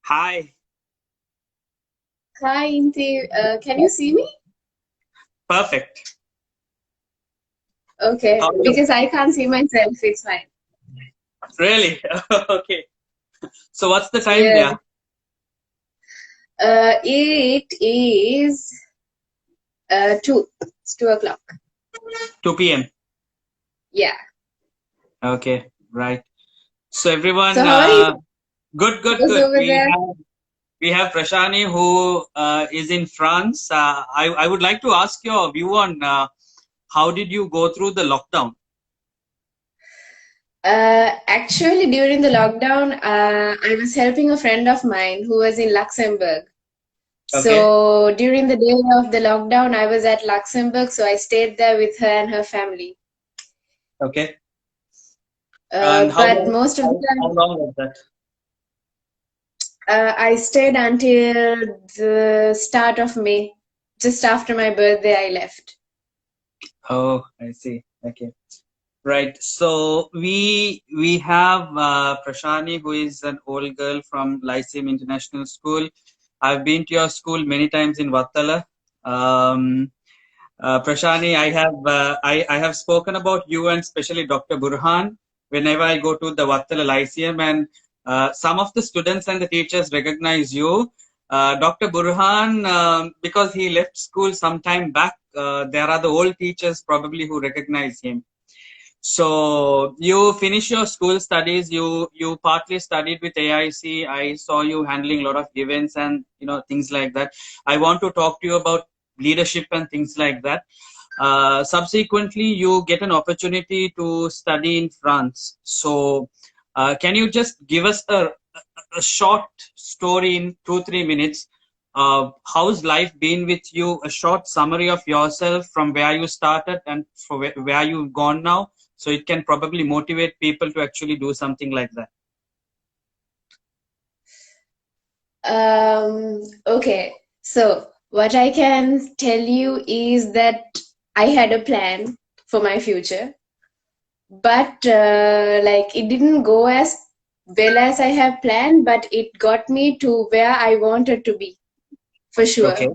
Hi. Hi, Inti. Can you see me? Perfect. Okay, How are you? because I can't see myself. It's fine. Really? Okay. So what's the time Yeah. there? It is 2. It's 2 o'clock. 2 p.m. Yeah. Okay, right. So everyone, So how are you? good, good, How's good. over there? We have Prashani who is in France. I would like to ask your view on how did you go through the lockdown? Actually, during the lockdown, I was helping a friend of mine who was in Luxembourg. Okay, So during the day of the lockdown, I was at Luxembourg, so I stayed there with her and her family. okay. And But most of the how time, long was that? I stayed until the start of May. Just after my birthday, I left. Oh, I see. Okay. Right. So we have Prashani, who is an old girl from Lyceum International School. I've been to your school many times in Vattala. Um, Prashani, I have spoken about you and especially Dr. Burhan whenever I go to the Vattala Lyceum, and some of the students and the teachers recognize you. Dr. Burhan, because he left school some time back, there are the old teachers probably who recognize him. So you finish your school studies. You partly studied with AIC. I saw you handling a lot of events and things like that. I want to talk to you about leadership and things like that. Subsequently, you get an opportunity to study in France. So can you just give us a short story in 2-3 minutes? How's life been with you? A short summary of yourself from where you started and for where you've gone now, so it can probably motivate people to actually do something like that. Okay, so what I can tell you is that I had a plan for my future, but like it didn't go as well as I have planned, but it got me to where I wanted to be for Okay. sure.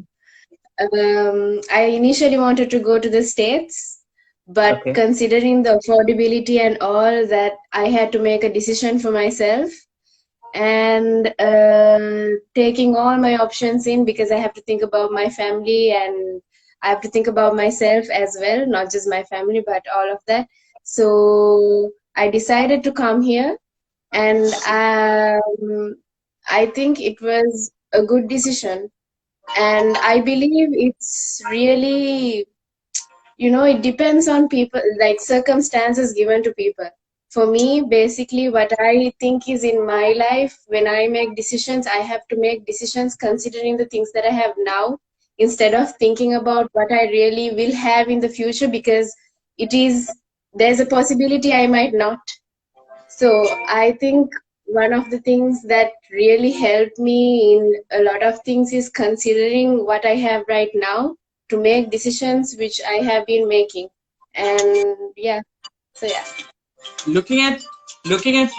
I initially wanted to go to the States, but Okay. considering the affordability and all that, I had to make a decision for myself and taking all my options in because I have to think about my family and I have to think about myself as well, not just my family, but all of that. So I decided to come here and I think it was a good decision and I believe it's really, it depends on people, like circumstances given to people. For me, basically, what I think is in my life, when I make decisions, I have to make decisions considering the things that I have now instead of thinking about what I really will have in the future because it is, there's a possibility I might not. So I think one of the things that really helped me in a lot of things is considering what I have right now to make decisions which I have been making. And yeah, so yeah. Looking at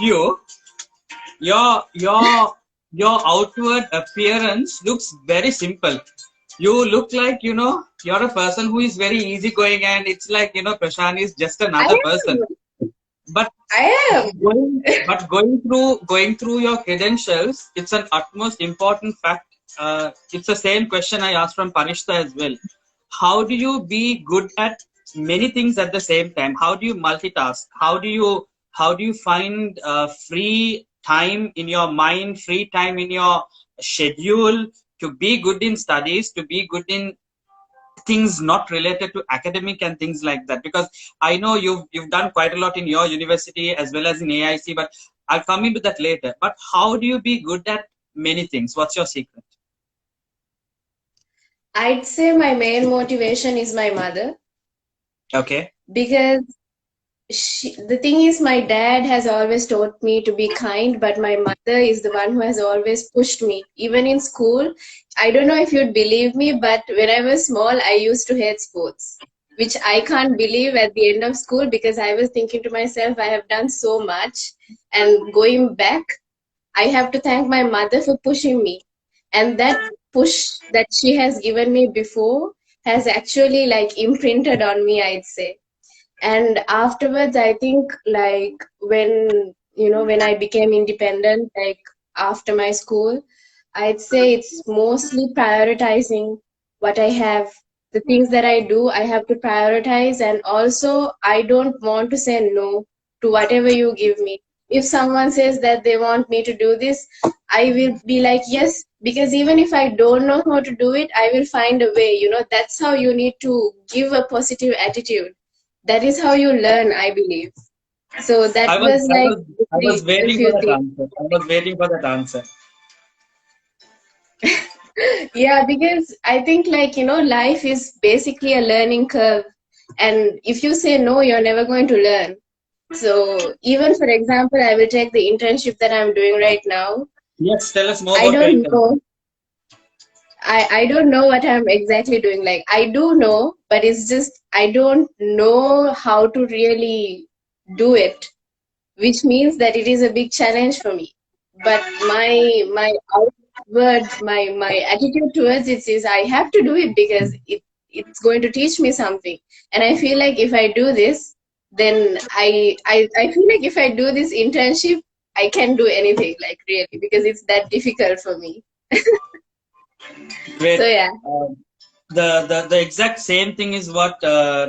you, your your outward appearance looks very simple. You look like you're a person who is very easygoing, and it's like Prashant is just I another person. am. But I am. going through your credentials, it's an utmost important fact. It's the same question I asked from Parishta as well. How do you be good at many things at the same time? How do you multitask? How do you find free time in your mind, free time in your schedule to be good in studies, to be good in things not related to academic and things like that? Because I know you've done quite a lot in your university as well as in AIC, but I'll come into that later. But how do you be good at many things? What's your secret? I'd say my main motivation is my mother Okay. because the thing is, my dad has always taught me to be kind, but my mother is the one who has always pushed me. Even in school, I don't know if you'd believe me, but when I was small, I used to hate sports, which I can't believe at the end of school because I was thinking to myself, I have done so much. And going back, I have to thank my mother for pushing me. And that push that she has given me before has actually like imprinted on me, I'd say. And afterwards, I think like when I became independent, like after my school, I'd say it's mostly prioritizing what I have. The things that I do, I have to prioritize, and also I don't want to say no to whatever you give me. If someone says that they want me to do this, I will be like yes, because even if I don't know how to do it, I will find a way. That's how you need to give a positive attitude. That is how you learn, I believe. So that I was was I like was I was the waiting for few that things. answer. I was waiting for that answer. Yeah, because I think like life is basically a learning curve, and if you say no, you're never going to learn. So even for example, I will take the internship that I'm doing right now. Yes, tell us more I about your don't internship. know. I don't know what I'm exactly doing. Like I do know, but it's just I don't know how to really do it, which means that it is a big challenge for me. But my outward my attitude towards it is I have to do it because it's going to teach me something. And I feel like if I do this, then I feel like if I do this internship, I can do anything, like really, because it's that difficult for me. So Great. yeah. The exact same thing is what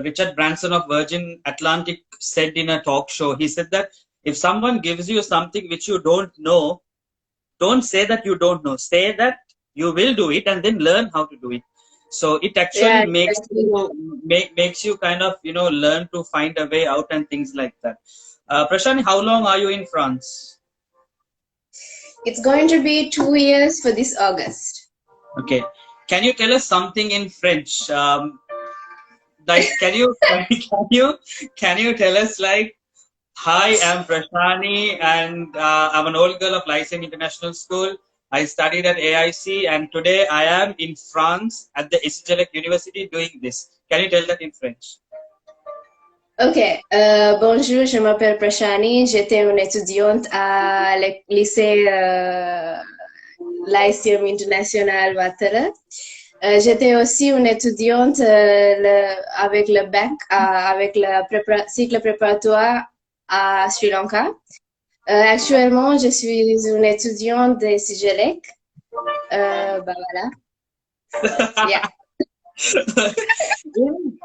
Richard Branson of Virgin Atlantic said in a talk show. He said that if someone gives you something which you don't know, don't say that you don't know. Say that you will do it and then learn how to do it. So it actually Yeah, makes exactly. you makes you kind of learn to find a way out and things like that. Prashani, how long are you in France? It's going to be 2 years for this August. Okay, can you tell us something in French? Like, can you tell us like, hi, I'm Prashani, and I'm an old girl of Lyceum International School. I studied at AIC, and today I am in France at the Isgelec University doing this. Can you tell that in French? Ok, bonjour, je m'appelle Prashani, j'étais une étudiante à lycée Lyceum International Ouattara. J'étais aussi une étudiante avec le bac, avec le cycle préparatoire à Sri Lanka. Actuellement, je suis une étudiante de Sigelec. Bah voilà. Yeah.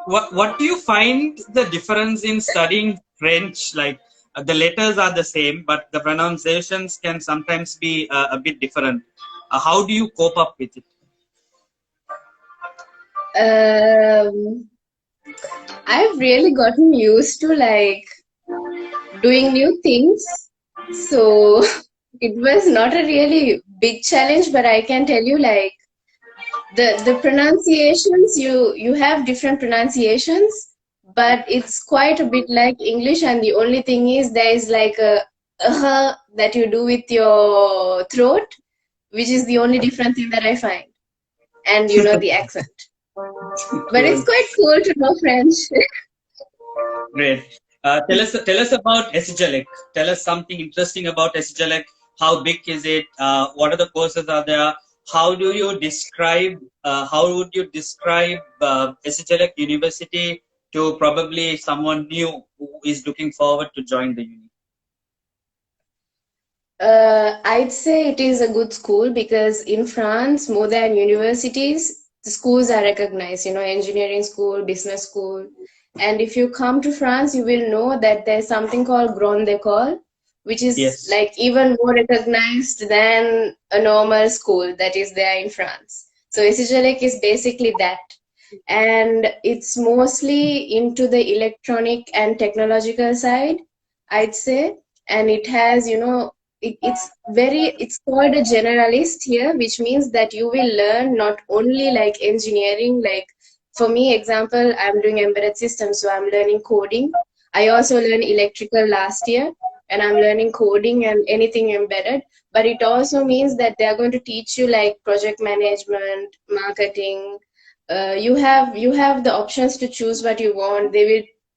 What do you find the difference in studying French? Like the letters are the same, but the pronunciations can sometimes be a bit different. How do you cope up with it? Um, I've really gotten used to like doing new things. So it was not a really big challenge, but I can tell you like the pronunciations, you have different pronunciations, but it's quite a bit like English, and the only thing is there is like a that you do with your throat, which is the only different thing that I find. And the accent. But it's Cool. quite cool to know French. Great. Tell us about SGLEC. Tell us something interesting about SGLEC. How big is it? What are the courses are there? How would you describe SGLEC University to probably someone new who is looking forward to join the uni? I'd say it is a good school because in France, more than universities, the schools are recognized, engineering school, business school. And if you come to France, you will know that there's something called Grande École, which is Yes. like even more recognized than a normal school that is there in France. So Isijalek is basically that. And it's mostly into the electronic and technological side, I'd say. And it has, it's called a generalist here, which means that you will learn not only like engineering, like for me example, I'm doing embedded systems, so I'm learning coding. I also learned electrical last year, and I'm learning coding and anything embedded. But it also means that they are going to teach you like project management, marketing. You have the options to choose what you want. They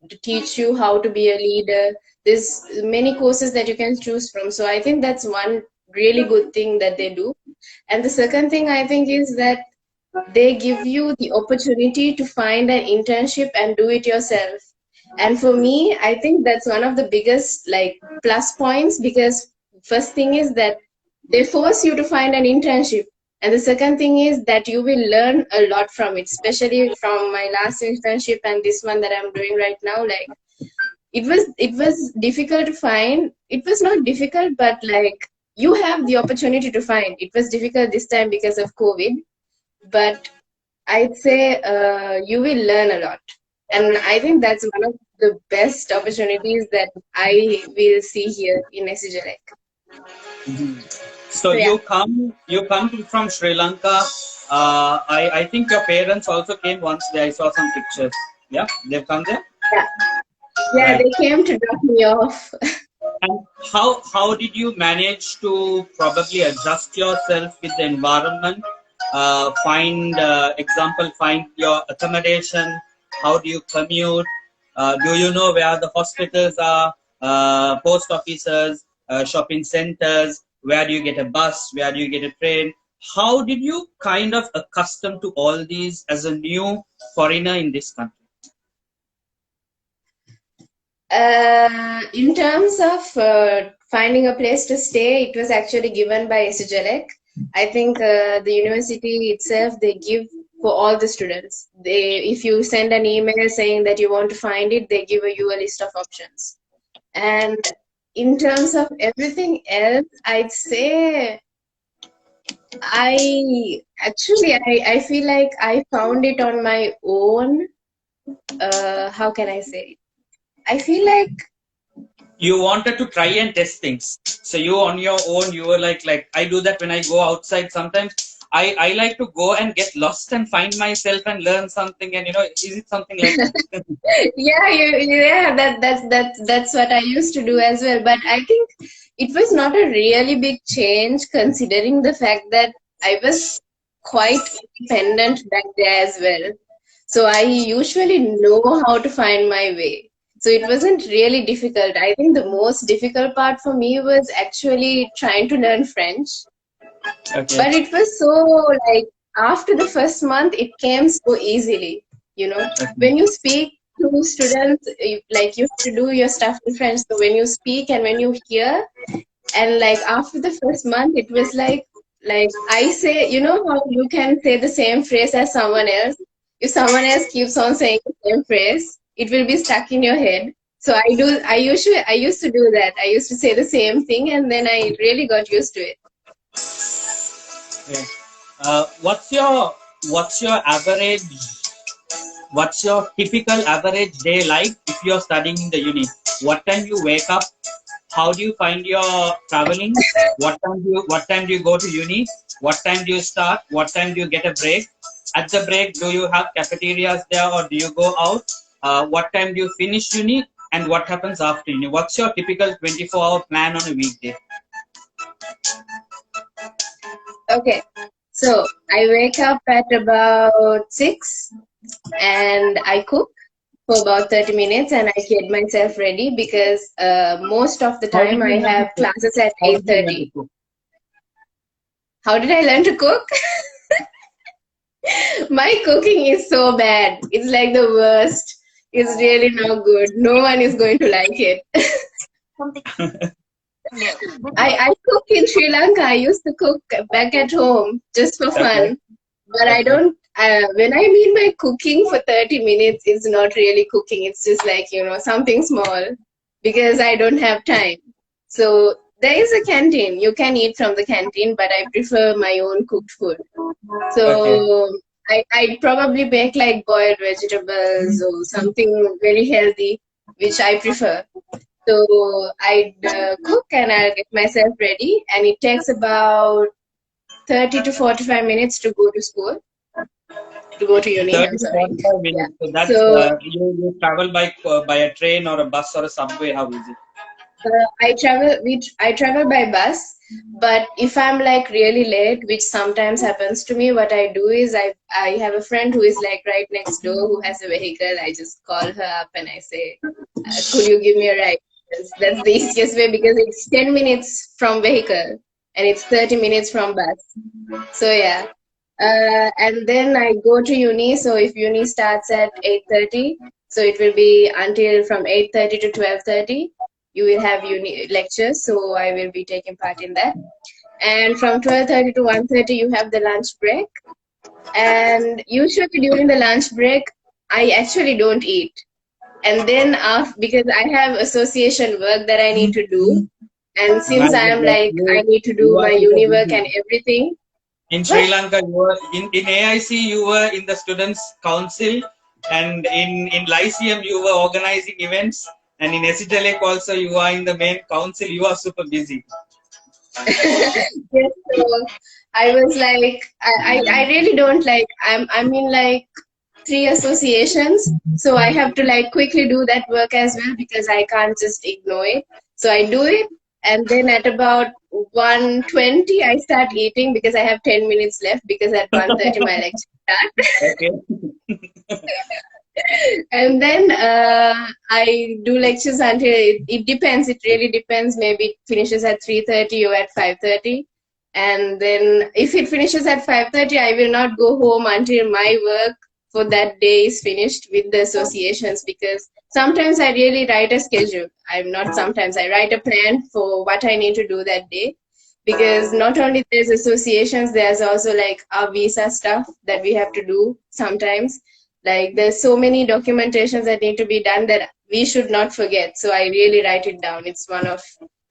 will teach you how to be a leader. There's many courses that you can choose from. So I think that's one really good thing that they do. And the second thing I think is that they give you the opportunity to find an internship and do it yourself. And for me, I think that's one of the biggest like plus points, because first thing is that they force you to find an internship, and the second thing is that you will learn a lot from it, especially from my last internship and this one that I'm doing right now. Like it was difficult to find. It was not difficult, but like you have the opportunity to find. It was difficult this time because of COVID, but I'd say you will learn a lot. And I think that's one of the best opportunities that I will see here in SGLEC. Mhm. So So yeah, from Sri Lanka. I think your parents also came once. There I saw some pictures. Yeah, they've come there. yeah, yeah. Right. They came to drop me off. And how did you manage to probably adjust yourself with the environment? Find your accommodation. How do you commute? Do you know where the hospitals are, post offices, shopping centers? Where do you get a bus? Where do you get a train? How did you kind of accustom to all these as a new foreigner in this country? In terms of finding a place to stay, it was actually given by SGLEC. I think the university itself, they give for all the students. If you send an email saying that you want to find it, they give you a list of options. And in terms of everything else, I'd say I feel like I found it on my own. How can I say it? I feel like You wanted to try and test things, so you on your own, you were like I do that when I go outside sometimes. I like to go and get lost and find myself and learn something, and is it something like that? yeah, that's what I used to do as well. But I think it was not a really big change considering the fact that I was quite independent back there as well. So I usually know how to find my way. So it wasn't really difficult. I think the most difficult part for me was actually trying to learn French. Okay. But it was so like after the first month, it came so easily. Okay. When you speak to students, like you have to do your stuff in French. So when you speak and when you hear, and like after the first month, it was like I say, how you can say the same phrase as someone else. If someone else keeps on saying the same phrase, it will be stuck in your head. So I used to do that. I used to say the same thing, and then I really got used to it. Okay. What's your average? What's your typical average day like if you're studying in the uni? What time you wake up? How do you find your traveling? What time do you go to uni? What time do you start? What time do you get a break? At the break, do you have cafeterias there or do you go out? What time do you finish uni? And what happens after uni? What's your typical 24-hour plan on a weekday? Okay. So I wake up at about 6 and I cook for about 30 minutes and I get myself ready because most of the How did time I you learn to have cook? classes at How did you learn to 8:30. cook? How did I learn to cook? My cooking is so bad. It's like the worst. It's really not good. No one is going to like it. I cook in Sri Lanka. I used to cook back at home just for Okay. fun. But I Okay. don't, when I mean by cooking for 30 minutes, it's not really cooking. It's just like, something small because I don't have time. So there is a canteen. You can eat from the canteen, but I prefer my own cooked food. Okay. So I'd probably bake like boiled vegetables or something very healthy, which I prefer. So I'd cook and I'll get myself ready, and it takes about 30 to 45 minutes to go to school. to go to uni. 30 I'm to sorry. 45 Yeah. minutes. So that's So you travel by a train or a bus or a subway. How is it? I travel by bus, but if I'm like really late, which sometimes happens to me, what I do is I have a friend who is like right next door who has a vehicle. I just call her up and I say, could you give me a ride? That's the easiest way because it's 10 minutes from vehicle and it's 30 minutes from bus. So yeah. And then I go to uni. So if uni starts at 8:30, so it will be until from 8:30 to 12:30. You will have uni lectures. So I will be taking part in that. And from 12:30 to 1:30, you have the lunch break. And usually during the lunch break, I actually don't eat. And then after, because I have association work that I need to do, and My since I am goodness, like I need to you do are my super uni work busy. and everything. In What? Sri Lanka, you were in AIC, you were in the students' council, and in Lyceum, you were organizing events, and in SHLEC also, you are in the main council. You are super busy. Yes, so I was like, I really don't like, I'm in like three associations, so I have to like quickly do that work as well because I can't just ignore it. So I do it, and then at about 1:20, I start eating because I have 10 minutes left because at 1:30 my lecture starts. Okay. And then I do lectures until it depends. It really depends. Maybe it finishes at 3:30 or at 5:30. And then if it finishes at 5:30, I will not go home until my work for that day is finished with the associations because sometimes I really write a schedule. I'm not sometimes I write a plan for what I need to do that day because not only there's associations, there's also like our visa stuff that we have to do sometimes, like there's so many documentations that need to be done that we should not forget. So I really write it down. It's one of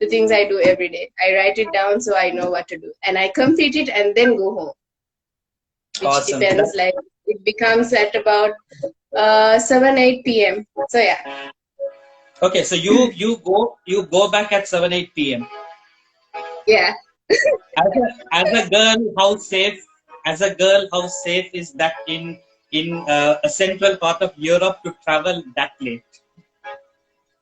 the things I do every day. I write it down so I know what to do. And I complete it and then go home, which Awesome. depends like it becomes at about 7, 8 p.m. So yeah. Okay, so you go back at 7 8 p.m. Yeah. As a girl, how safe is that in a central part of Europe to travel that late?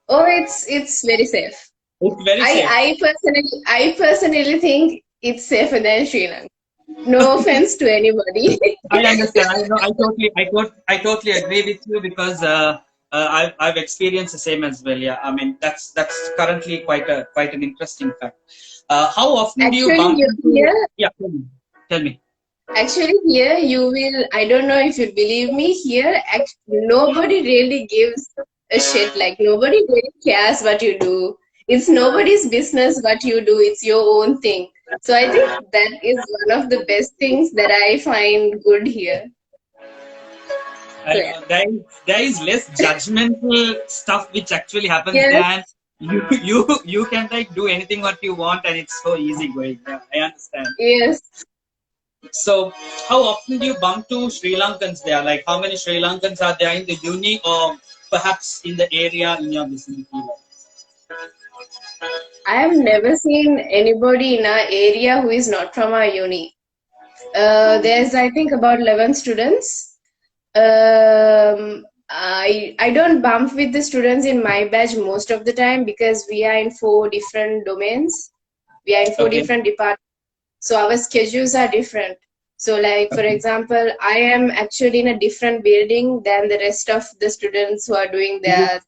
Oh, it's very safe. It's very I safe. I personally think it's safer than Sri Lanka. No offense to anybody. I understand. I know. I totally agree with you because I've experienced the same as well. Yeah. I mean, that's currently quite an interesting fact. How often do you Actually, bump you into? here Yeah. Tell me. Tell me. Actually, here you will, I don't know if you believe me, here nobody really gives a shit. Like, nobody really cares what you do. It's nobody's business what you do, it's your own thing. So I think that is one of the best things that I find good here. So I yeah. know there is less judgmental stuff which actually happens there, Yes, and you can like do anything what you want, and it's so easy going. Yeah, I understand. yes. So, how often do you bump to Sri Lankans there? Like, how many Sri Lankans are there in the uni, or perhaps in the area in your vicinity? I have never seen anybody in our area who is not from our uni. There's, I think, about 11 students. I don't bump with the students in my batch most of the time because we are in four different domains. We are in four Okay. different departments, so our schedules are different. So, like for Okay. example, I am actually in a different building than the rest of the students who are doing Is it their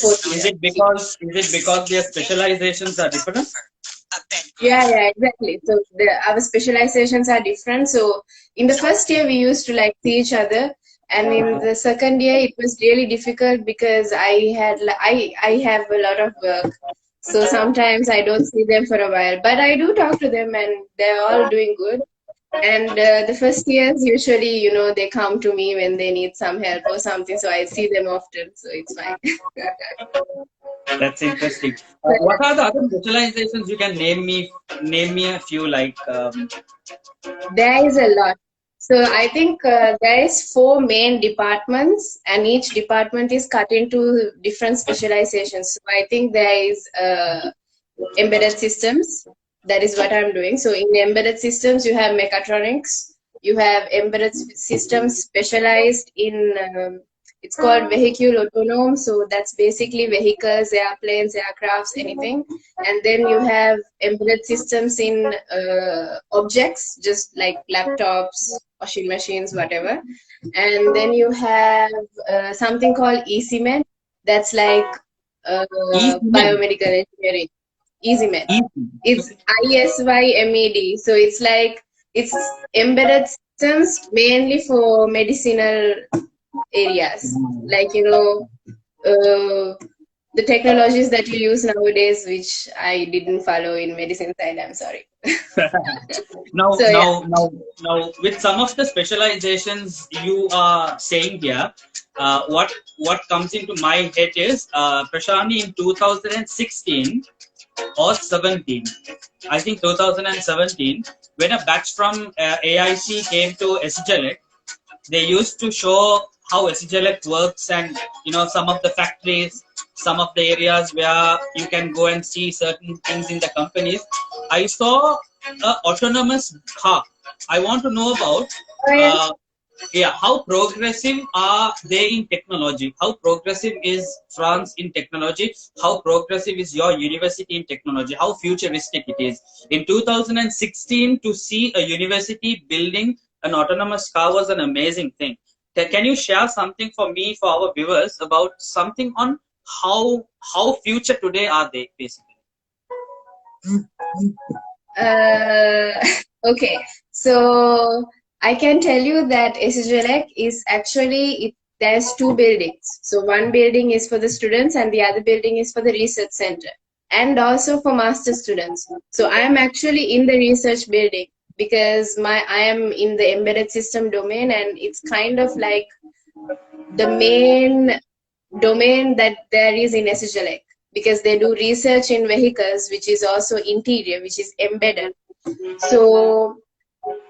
fourth is year. it because their specializations are different? Yeah, yeah, exactly. So our specializations are different. So in the first year we used to like see each other, and in the second year it was really difficult because I have a lot of work. So sometimes I don't see them for a while, but I do talk to them, and they're all doing good. And the first years usually, they come to me when they need some help or something, so I see them often, so it's fine. That's interesting. So, What are the other specializations you can name me a few like there is a lot. So I think there is four main departments, and each department is cut into different specializations. So I think there is embedded systems. That is what I'm doing. So in embedded systems, you have mechatronics, You have embedded systems specialized in, it's called vehicle autonomous. So that's basically vehicles, airplanes, aircrafts, anything. And then you have embedded systems in objects, just like laptops, washing machines, whatever. And then you have something called ECMED. That's like E-cement. biomedical engineering. EasyMed. It's E-cement. ISYMED. So it's like it's embedded systems mainly for medicinal areas. Like the technologies that you use nowadays, which I didn't follow in medicine side. I'm sorry. Now, So yeah. now, now, now, with some of the specializations you are saying here, what comes into my head is Prashani in 2016 or 17. I think 2017, when a batch from AIC came to SGLEC, they used to show how SGLEC works and some of the factories, some of the areas where you can go and see certain things in the companies. I saw a autonomous car. I want to know about Oh, yeah. uh, yeah, how progressive are they in technology? How progressive is France in technology? How progressive is your university in technology? How futuristic it is? In 2016, to see a university building an autonomous car was an amazing thing. Can you share something for me, for our viewers, about something on how future today are they basically? Uh, okay, so I can tell you that SGLEC is actually there's two buildings. So one building is for the students and the other building is for the research center and also for master students. So I am actually in the research building because I am in the embedded system domain, and it's kind of like the main domain that there is in SGLEC, because they do research in vehicles, which is also interior, which is embedded. So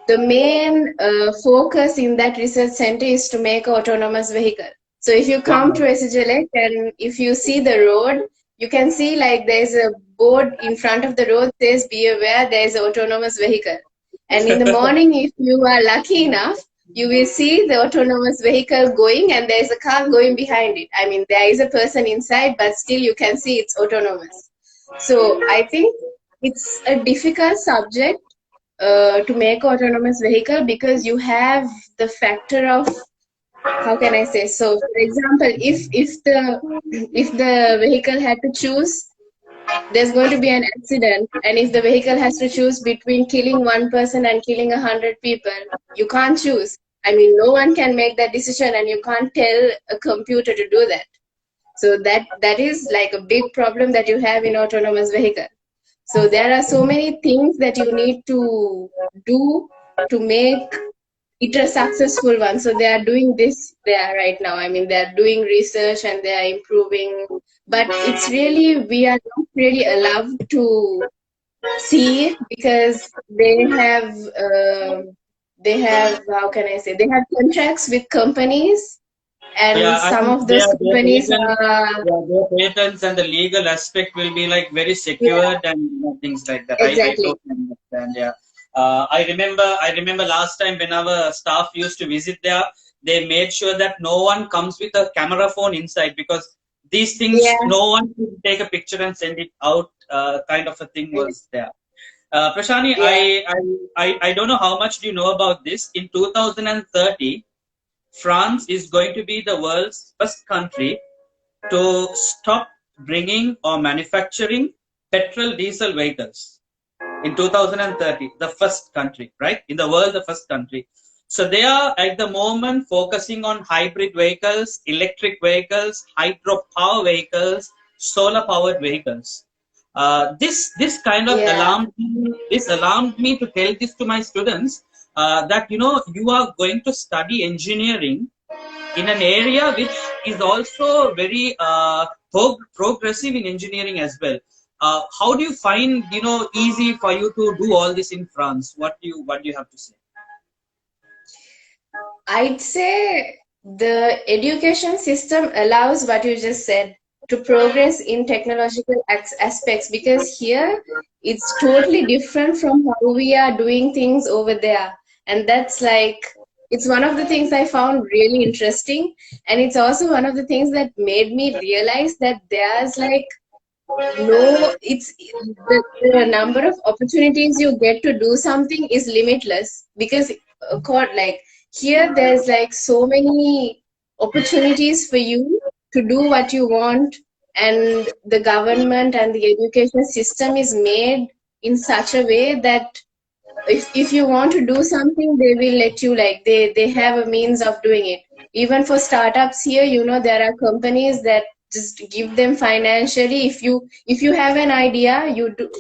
the main focus in that research center is to make autonomous vehicle. So if you come to Wow. SGLEC and if you see the road, you can see like there's a board in front of the road says be aware there's an autonomous vehicle. And in the morning, if you are lucky enough, you will see the autonomous vehicle going and there's a car going behind it. I mean, there is a person inside, but still you can see it's autonomous. So I think it's a difficult subject to make autonomous vehicle because you have the factor of, how can I say, so for example, if the vehicle had to choose, there's going to be an accident, and if the vehicle has to choose between killing one person and killing 100 people, you can't choose. I mean, no one can make that decision, and you can't tell a computer to do that. So that is like a big problem that you have in autonomous vehicle. So there are so many things that you need to do to make it a successful one. So they are doing this there right now. I mean, they are doing research and they are improving, but it's really, we are not really allowed to see it because they have, how can I say, they have contracts with companies, and Yeah, I some think of those their companies patents, are, yeah, their patents and the legal aspect will be like very yeah, secured and things like that. I exactly. totally understand. Yeah, I remember last time when our staff used to visit there, they made sure that no one comes with a camera phone inside because these things Yeah, no one could take a picture and send it out. Kind of a thing was there. Prashani, yeah. I don't know how much do you know about this. In 2030, France is going to be the world's first country to stop bringing or manufacturing petrol diesel vehicles. In 2030, the first country, right? In the world, the first country. So they are at the moment focusing on hybrid vehicles, electric vehicles, hydropower vehicles, solar powered vehicles. This kind of Yeah. alarmed me to tell this to my students that you are going to study engineering in an area which is also very progressive in engineering as well. How do you find easy for you to do all this in France? What do you have to say? I'd say the education system allows what you just said to progress in technological aspects, because here it's totally different from how we are doing things over there. And that's like, it's one of the things I found really interesting. And it's also one of the things that made me realize that there's like no, it's the number of opportunities you get to do something is limitless because like here there's like so many opportunities for you to do what you want, and the government and the education system is made in such a way that if you want to do something, they will let you, like they have a means of doing it. Even for startups here, there are companies that just give them financially. If you have an idea,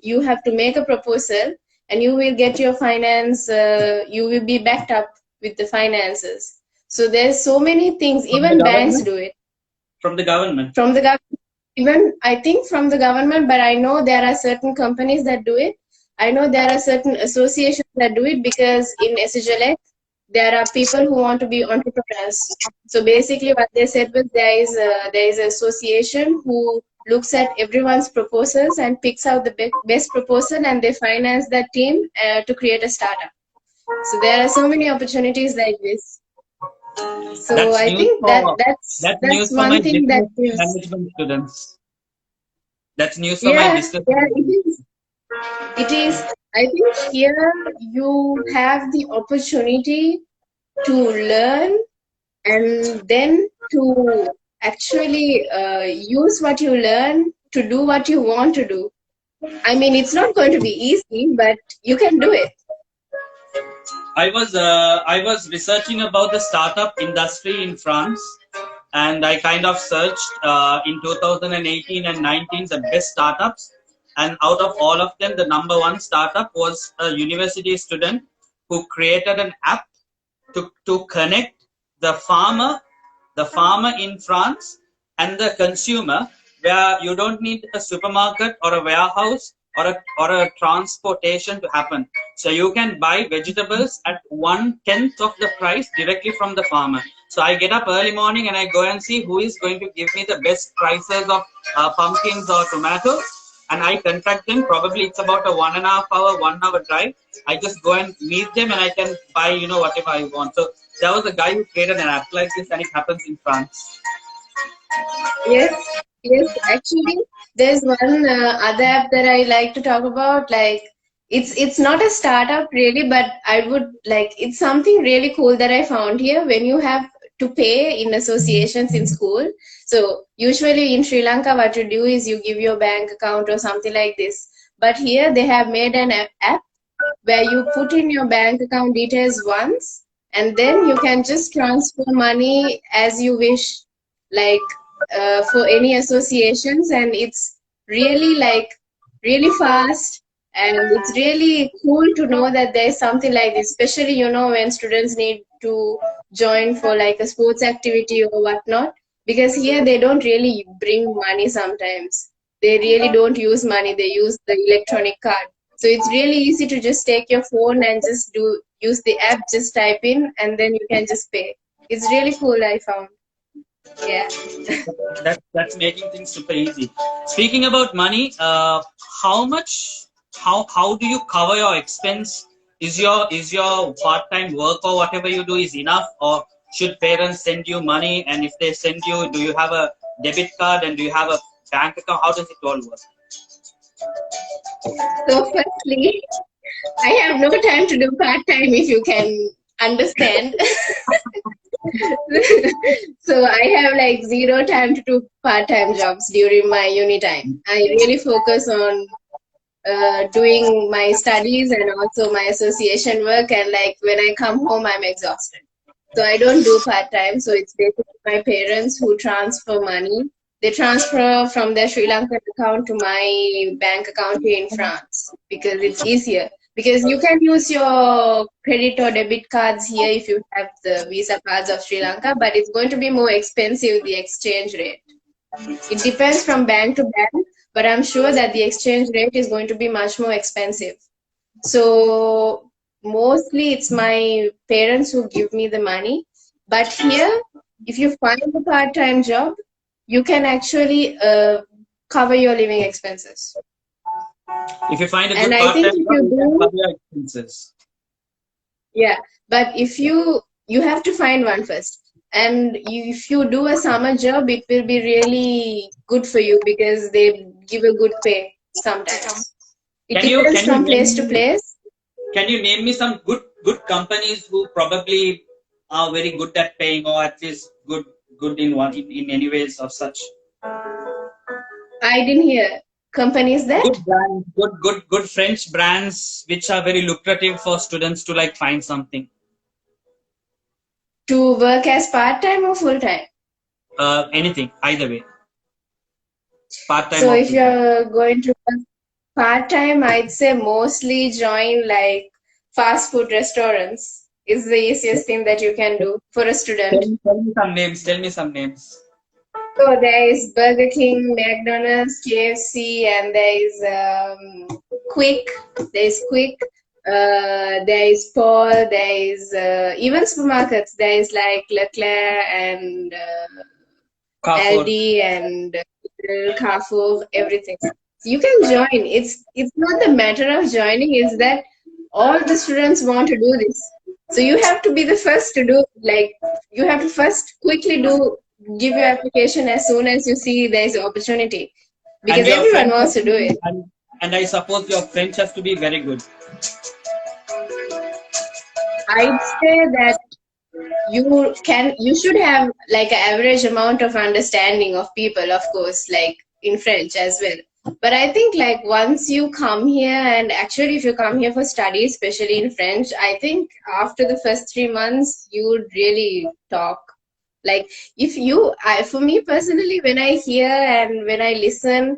you have to make a proposal, and you will get your finance, you will be backed up with the finances. So there's so many things. From the Even banks government? do it. From the government. From the government, even I think from the government, but I know there are certain companies that do it. I know there are certain associations that do it because in SHLX, there are people who want to be entrepreneurs. So basically, what they said was there is an association who looks at everyone's proposals and picks out the best proposal, and they finance that team to create a startup. So there are so many opportunities like this. So That's I news think for that's my one thing that business is. management students. That's news for my Yeah, business yeah, it students. is. It is. I think here you have the opportunity to learn and then to actually use what you learn to do what you want to do. I mean, it's not going to be easy, but you can do it. I was researching about the startup industry in France, and I kind of searched in 2018 and 19 the best startups, and out of all of them, the number one startup was a university student who created an app to connect the farmer in France and the consumer, where you don't need a supermarket or a warehouse or a transportation to happen. So you can buy vegetables at 1/10 of the price directly from the farmer. So I get up early morning and I go and see who is going to give me the best prices of pumpkins or tomatoes, and I contact them. Probably it's about a 1.5 hour, 1 hour drive. I just go and meet them and I can buy, whatever I want. So there was a guy who created an app like this, and it happens in France. Yes, yes. Actually, there's one other app that I like to talk about. Like, it's not a startup really, but I would like, it's something really cool that I found here. When you have to pay in associations in school, so usually in Sri Lanka, what you do is you give your bank account or something like this. But here they have made an app where you put in your bank account details once, and then you can just transfer money as you wish, like for any associations. And it's really like really fast, and it's really cool to know that there's something like this, especially when students need to join for like a sports activity or whatnot, because here they don't really bring money. Sometimes they really don't use money, they use the electronic card. So it's really easy to just take your phone and just use the app, just type in, and then you can just pay. It's really cool, I found. Yeah. That's making things super easy. Speaking about money, how much, how do you cover your expense? Is your part-time work or whatever you do is enough, or should parents send you money? And if they send you, do you have a debit card and do you have a bank account? How does it all work? So firstly, I have no time to do part-time, if you can understand. So I have like zero time to do part-time jobs during my uni time. I really focus on doing my studies and also my association work. And like when I come home, I'm exhausted. So I don't do part-time. So it's basically my parents who transfer money. They transfer from their Sri Lankan account to my bank account here in France because it's easier. Because you can use your credit or debit cards here if you have the Visa cards of Sri Lanka, but it's going to be more expensive, the exchange rate. It depends from bank to bank, but I'm sure that the exchange rate is going to be much more expensive. So mostly it's my parents who give me the money. But here, if you find a part-time job, you can actually cover your living expenses. If you find a And good I think part-time if job, you you can do, cover your expenses. Yeah, but if you have to find one first, and if you do a summer job, it will be really good for you because they give a good pay sometimes. It Can you depends can you from name place to me place. can you name me some good companies who probably are very good at paying, or at least good in one in any ways of such? I didn't hear companies that Good brands, good French brands which are very lucrative for students to like find something. to work as part time or full time. Anything, either way, part time So or if full time. you're going to work part time, I'd say mostly join like fast food restaurants is the easiest thing that you can do for a student. Tell me some names. Tell me some names. So there is Burger King, McDonald's, KFC, and there is Quick. There is Quick. There is Paul. There is even supermarkets. There is like Leclerc and Carrefour. Aldi and Carrefour. Everything. So you can join. It's not the matter of joining. It's that all the students want to do this. So you have to be the first to do. Like you have to first quickly do give your application as soon as you see there is opportunity And because your everyone French has wants to to do be, it. and I suppose your French has to be very good. I'd say that you should have like an average amount of understanding of people, of course, like in French as well. But I think like once you come here, and actually if you come here for study, especially in French, I think after the first 3 months you would really talk. Like if for me personally, when I hear and when I listen,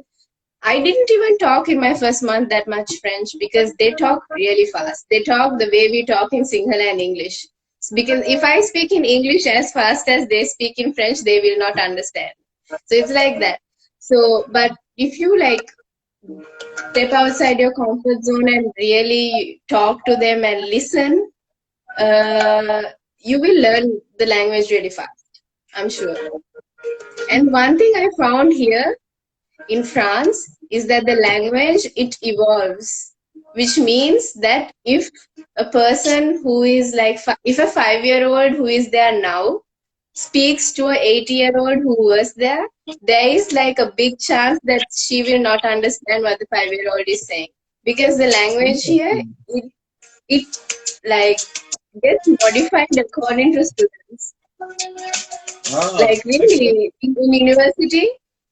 I didn't even talk in my first month that much French because they talk really fast. They talk the way we talk in Sinhala and English. Because if I speak in English as fast as they speak in French, they will not understand. So it's like that. So, but if you like step outside your comfort zone and really talk to them and listen, uh, you will learn the language really fast. I'm sure. And one thing I found here in France is that the language it evolves, which means that if a person who is like if a 5-year-old who is there now speaks to a 80-year-old who was there, there is like a big chance that she will not understand what the 5-year-old is saying because the language here it like gets modified according to students. Oh, Like okay. really in university,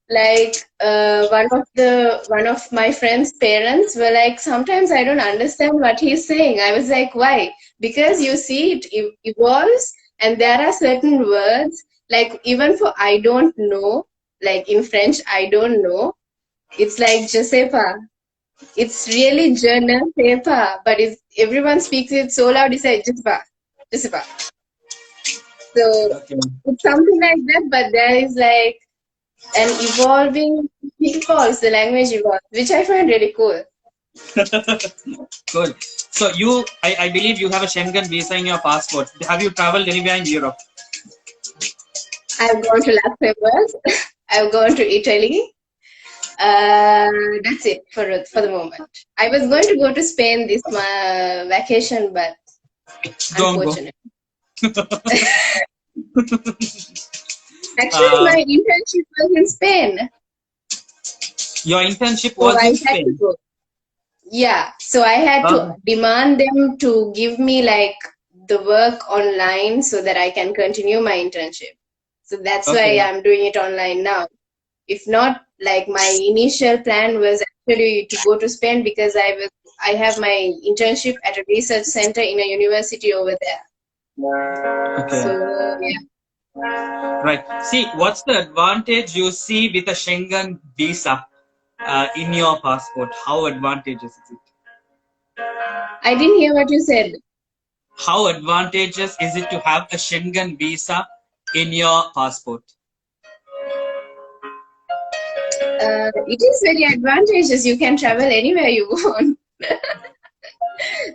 like one of my friend's parents were like, sometimes I don't understand what he's saying. I was like, why? Because you see it evolves, and there are certain words like even for I don't know, like in French I don't know, it's like je sais pas. It's really je ne sais pas, but it's everyone speaks it so loud. It's like je sais pas. So Okay. it's something like that, but there is like an evolving evolves, the language evolves, which I find really cool. Good. So I believe you have a Schengen visa in your passport. Have you traveled anywhere in Europe? I've gone to Luxembourg, I've gone to Italy. That's it for the moment. I was going to go to Spain this vacation, but Don't go. unfortunately. Actually, Uh, my internship was in Spain, your internship so was I in had to Spain. go. Yeah, so I had to Um, demand them to give me like the work online so that I can continue my internship. So that's why okay. I'm doing it online now. If not, like my initial plan was actually to go to Spain because I have my internship at a research center in a university over there. Okay. So yeah. Right. See, what's the advantage you see with a Schengen visa in your passport? How advantageous is it? I didn't hear what you said. How advantageous is it to have a Schengen visa in your passport? It is very advantageous. You can travel anywhere you want.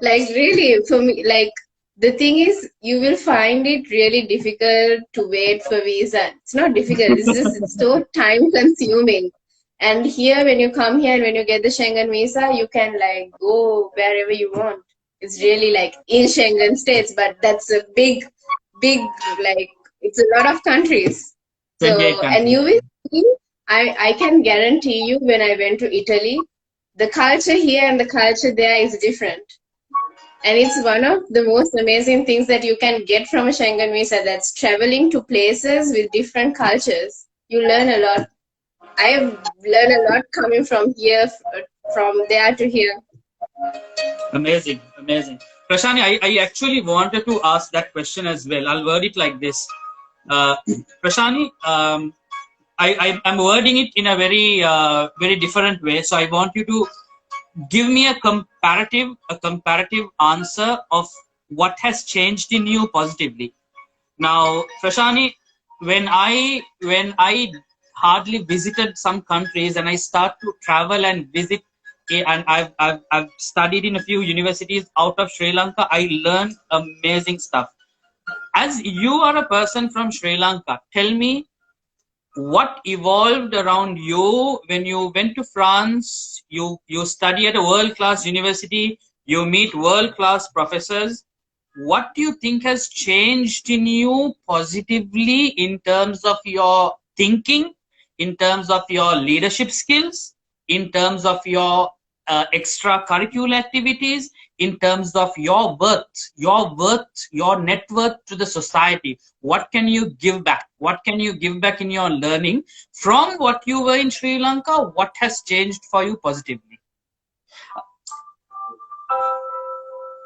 Like really, for me, like the thing is, you will find it really difficult to wait for visa. It's not difficult. It's just it's so time consuming. And here, when you come here, when you get the Schengen visa, you can like go wherever you want. It's really like in Schengen states, but that's a big, like it's a lot of countries. 28 So, and countries. you will see, I can guarantee you when I went to Italy, the culture here and the culture there is different. And it's one of the most amazing things that you can get from a Schengen visa, that's traveling to places with different cultures. You learn a lot. I have learned a lot coming from here, from there to here. Amazing, amazing. Prashani, I actually wanted to ask that question as well. I'll word it like this. Uh, Prashani, I'm wording it in a very different way. So I want you to give me a comparative answer of what has changed in you positively. Now, Prashani, when I hardly visited some countries and I start to travel and visit, and I've studied in a few universities out of Sri Lanka, I learned amazing stuff. As you are a person from Sri Lanka, tell me what evolved around you when you went to France. You study at a world class university, you meet world class professors. What do you think has changed in you positively in terms of your thinking, in terms of your leadership skills, in terms of your extracurricular activities, in terms of your net worth to the society? What can you give back? What can you give back in your learning from what you were in Sri Lanka? What has changed for you positively?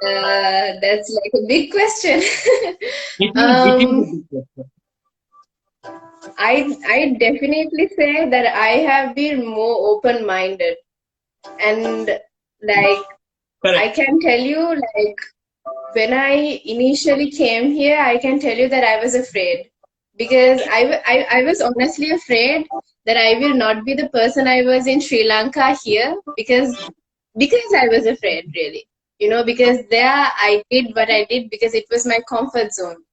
That's like a big question. It is a um, big question. I definitely say that I have been more open minded, and like I Correct. can tell you, like when I initially came here, I can tell you that I was afraid, because I was honestly afraid that I will not be the person I was in Sri Lanka here, because I was afraid, really, because there I did what I did because it was my comfort zone.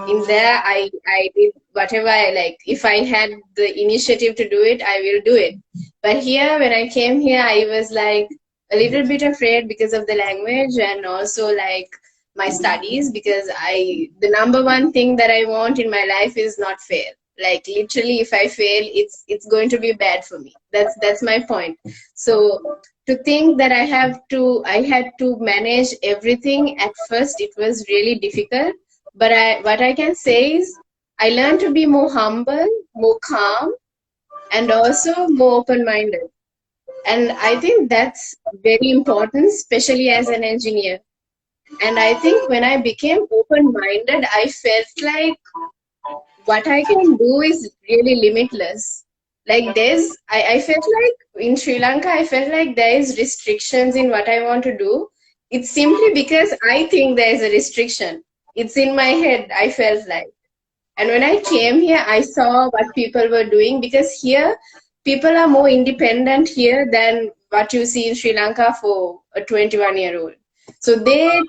In there, I did whatever I like. If I had the initiative to do it, I will do it. But here, when I came here, I was like a little bit afraid because of the language, and also like my studies, because I the number one thing that I want in my life is not fail. Like literally, if I fail, it's going to be bad for me. That's my point. So to think that I had to manage everything at first, it was really difficult. But what I can say is I learned to be more humble, more calm, and also more open-minded. And I think that's very important, especially as an engineer. And I think when I became open-minded, I felt like what I can do is really limitless. Like I felt like in Sri Lanka, I felt like there is restrictions in what I want to do. It's simply because I think there is a restriction. It's in my head, I felt like. And when I came here, I saw what people were doing, because here people are more independent here than what you see in Sri Lanka for a 21-year-old. So they,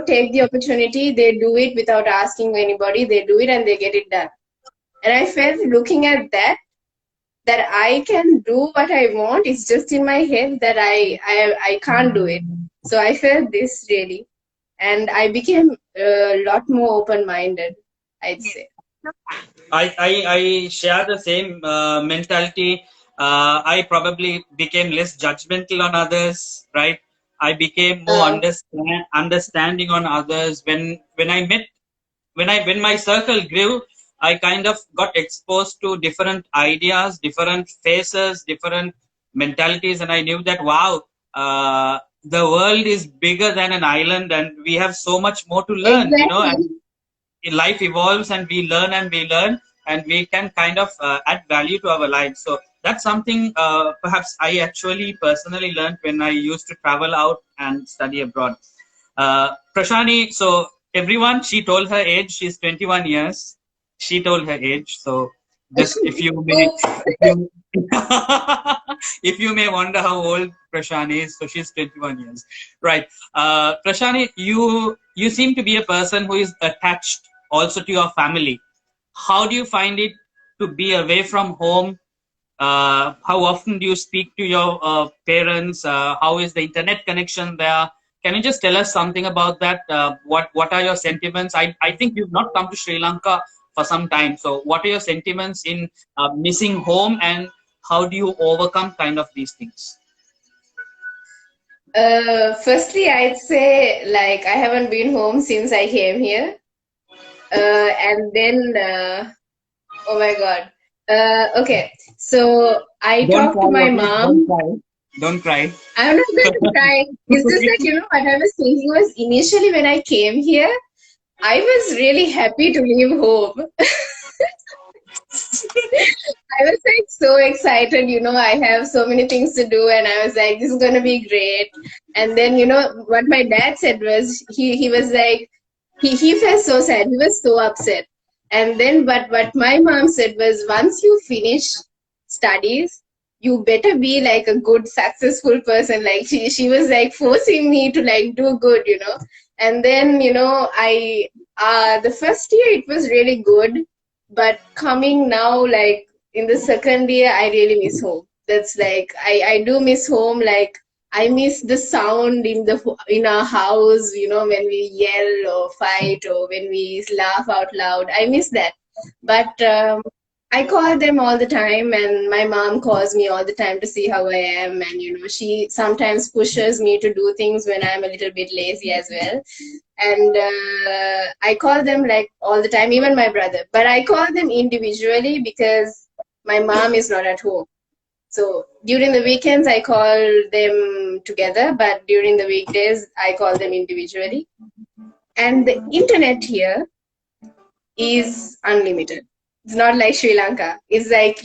take the opportunity, they do it without asking anybody, they do it and they get it done. And I felt looking at that I can do what I want. It's just in my head that I can't do it. So I felt this really, and I became a lot more open minded, I'd say. I share the same mentality. I probably became less judgmental on others, right? I became more Uh, understanding on others. When my circle grew, I kind of got exposed to different ideas, different faces, different mentalities, and I knew that wow, the world is bigger than an island, and we have so much more to learn, exactly. and life evolves and we learn and we can kind of add value to our lives. So that's something perhaps I actually personally learned when I used to travel out and study abroad. Prashani, so everyone, she told her age. She's 21 years. She told her age. So just if you may, Oops. if you, if you may wonder how old Prashani is, so she's 21 years, right? Prashani, you seem to be a person who is attached also to your family. How do you find it to be away from home? How often do you speak to your parents? How is the internet connection there? Can you just tell us something about that? What are your sentiments? I think you've not come to Sri Lanka for some time. So what are your sentiments in missing home, and how do you overcome kind of these things? Firstly, I'd say like I haven't been home since I came here. And then, oh my God. Okay, so I Don't talked cry, to my okay? Don't mom. cry. Don't cry. I'm not going to cry. It's just that, what I was thinking was initially when I came here, I was really happy to leave home. I was like so excited, I have so many things to do, and I was like, this is gonna be great. And then, what my dad said was he was like he felt so sad, he was so upset. And then but what my mom said was once you finish studies, you better be like a good, successful person. Like she was like forcing me to like do good. And then, I the first year it was really good, but coming now, like in the second year, I really miss home. That's like I do miss home. Like I miss the sound in our house, when we yell or fight or when we laugh out loud. I miss that. But I call them all the time, and my mom calls me all the time to see how I am. And she sometimes pushes me to do things when I'm a little bit lazy as well. And I call them like all the time, even my brother. But I call them individually because my mom is not at home. So during the weekends, I call them together, but during the weekdays, I call them individually. And the internet here is unlimited. It's not like Sri Lanka. It's like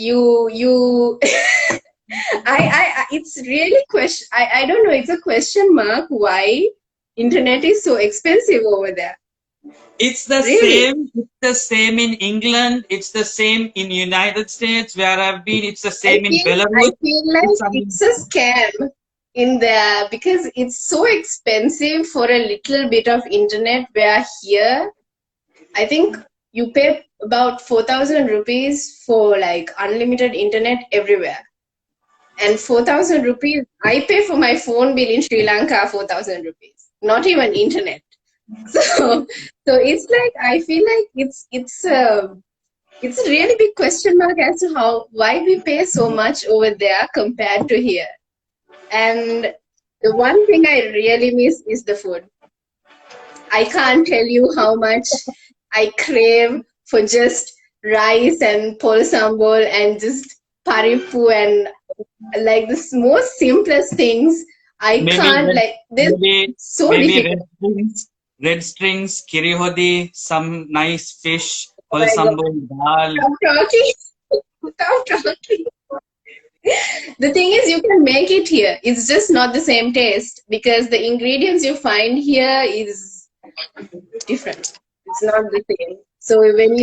it's really question. I don't know. It's a question mark why internet is so expensive over there. It's the Really. same. It's the same in England. It's the same in United States where I've been. It's the I same in feel I Belarus. feel like It's it's a scam in there because it's so expensive for a little bit of internet. Where here, I think you pay about 4,000 rupees for like unlimited internet everywhere. And 4,000 rupees, I pay for my phone bill in Sri Lanka 4,000 rupees, not even internet. So it's like I feel like it's a really big question mark as to why we pay so much over there compared to here. And the one thing I really miss is the food. I can't tell you how much I crave for just rice and pol sambol and just paripu and like the most simplest things. I maybe can't red, like this maybe so maybe difficult. red strings, kirihodi, some nice fish, Oh my god. holsambol, dal. Stop talking. Stop talking. The thing is, you can make it here. It's just not the same taste because the ingredients you find here is different. It's not the same. So when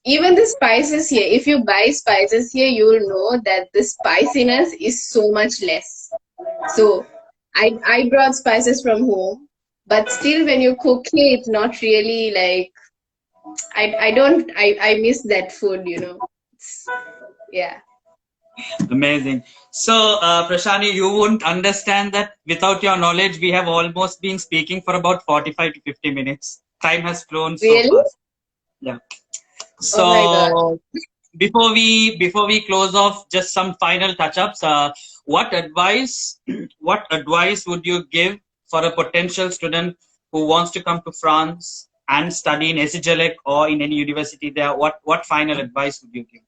even the spices here, if you buy spices here, you will know that the spiciness is so much less. So I brought spices from home, but still when you cook here, it's not really like I miss that food. It's, yeah. Amazing. So, Prashani, you wouldn't understand that without your knowledge, we have almost been speaking for about 45 to 50 minutes. Time has flown so Really? fast. Yeah. Oh my God. So, before we close off, just some final touch-ups. What advice what advice would you give for a potential student who wants to come to France and study in Esigelec or in any university there? What final advice would you give?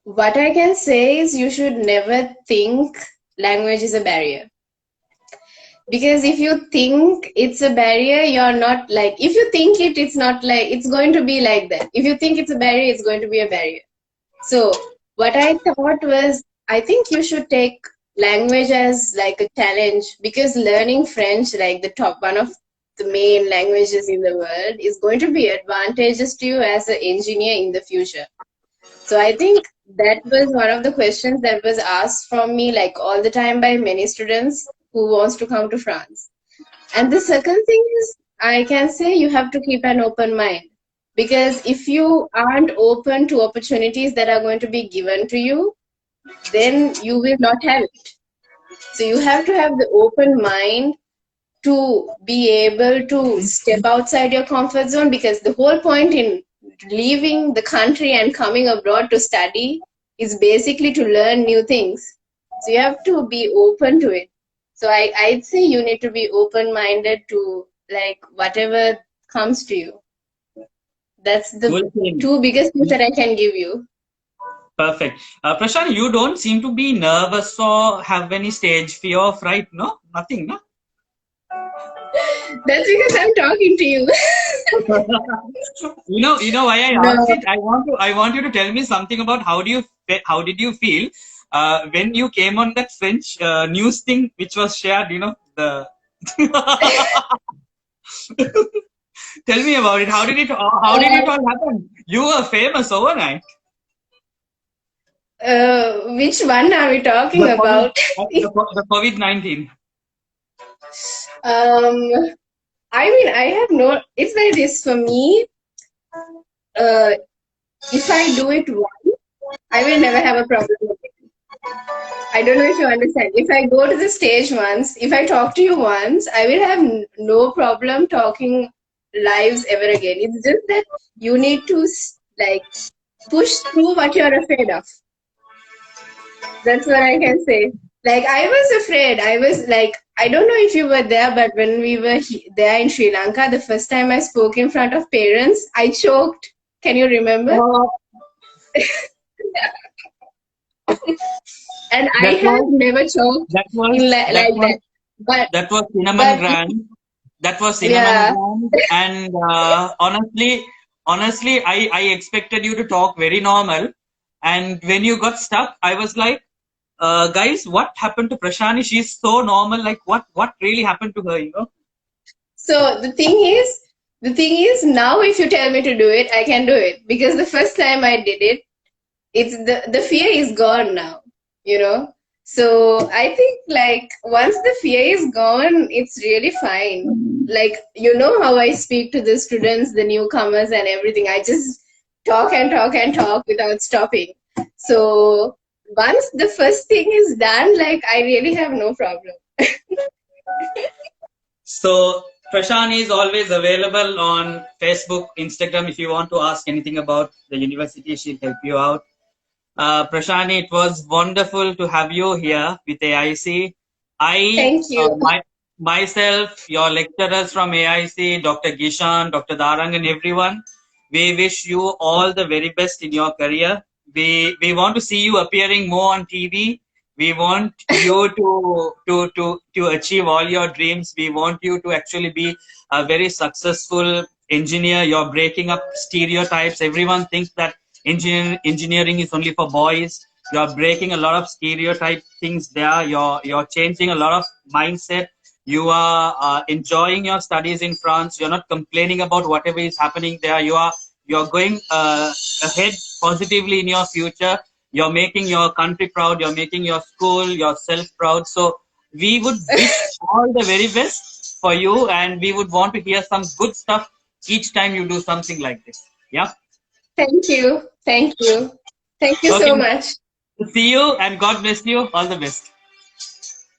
What I can say is you should never think language is a barrier. Because if you think it's a barrier, you're not like, if you think it's not like, it's going to be like that. If you think it's a barrier, it's going to be a barrier. So what I thought was, I think you should take language as like a challenge because learning French, like the top one of the main languages in the world, is going to be advantageous to you as an engineer in the future. So I think that was one of the questions that was asked from me like all the time by many students who wants to come to France. And the second thing is I can say you have to keep an open mind because if you aren't open to opportunities that are going to be given to you, then you will not have it. So you have to have the open mind to be able to step outside your comfort zone, because the whole point in leaving the country and coming abroad to study is basically to learn new things. So you have to be open to it. So I'd say you need to be open minded to like whatever comes to you. That's the Cool thing. two biggest things that I can give you. Perfect. Prashant, you don't seem to be nervous or have any stage fear or fright, no? Nothing, no? That's because I'm talking to you. You know why I asked No. it? I want you to tell me something about how did you feel when you came on that French news thing which was shared, the tell me about it. How did it Uh, all happen? You were famous overnight. which one are we The talking COVID, about? the COVID-19. um, I mean, I have no. It's like this for me. Uh, if I do it once, I will never have a problem with it. I don't know if you understand. If I go to the stage once, if I talk to you once, I will have no problem talking lives ever again. It's just that you need to like push through what you're afraid of. That's what I can say. Like I was afraid. I was like, I don't know if you were there, but when we were there in Sri Lanka, the first time I spoke in front of parents, I choked. Can you remember? Oh, And I that have was never choked that was in that like was that. But that was cinnamon but grand. That was cinnamon yeah. grand. And honestly, I expected you to talk very normal. And when you got stuck, I was like, guys, what happened to Prashani? She's so normal. Like, what really happened to her? So the thing is now if you tell me to do it, I can do it, because the first time I did it, it's the fear is gone now, you know. So I think like once the fear is gone, it's really fine. Like you know how I speak to the students, the newcomers and everything, I just talk and talk and talk without stopping. So once the first thing is done, like I really have no problem. So Prashant is always available on Facebook, Instagram. If you want to ask anything about the university, she'll help you out. Prashani, it was wonderful to have you here with AIC. I, Thank you. myself, your lecturers from AIC, Dr. Gishan, Dr. Darang, and everyone, we wish you all the very best in your career. We want to see you appearing more on TV. We want you to achieve all your dreams. We want you to actually be a very successful engineer. You're breaking up stereotypes. Everyone thinks that engineering is only for boys. You're breaking a lot of stereotype things there. You're changing a lot of mindset. You are enjoying your studies in France. You're not complaining about whatever is happening there. You're going ahead positively in your future. You're making your country proud. You're making your school, yourself proud. So we would wish all the very best for you, and we would want to hear some good stuff each time you do something like this. Yeah. Thank you. Thank you. Thank you Okay. so much. See you, and God bless you. All the best.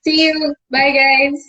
See you. Bye, guys.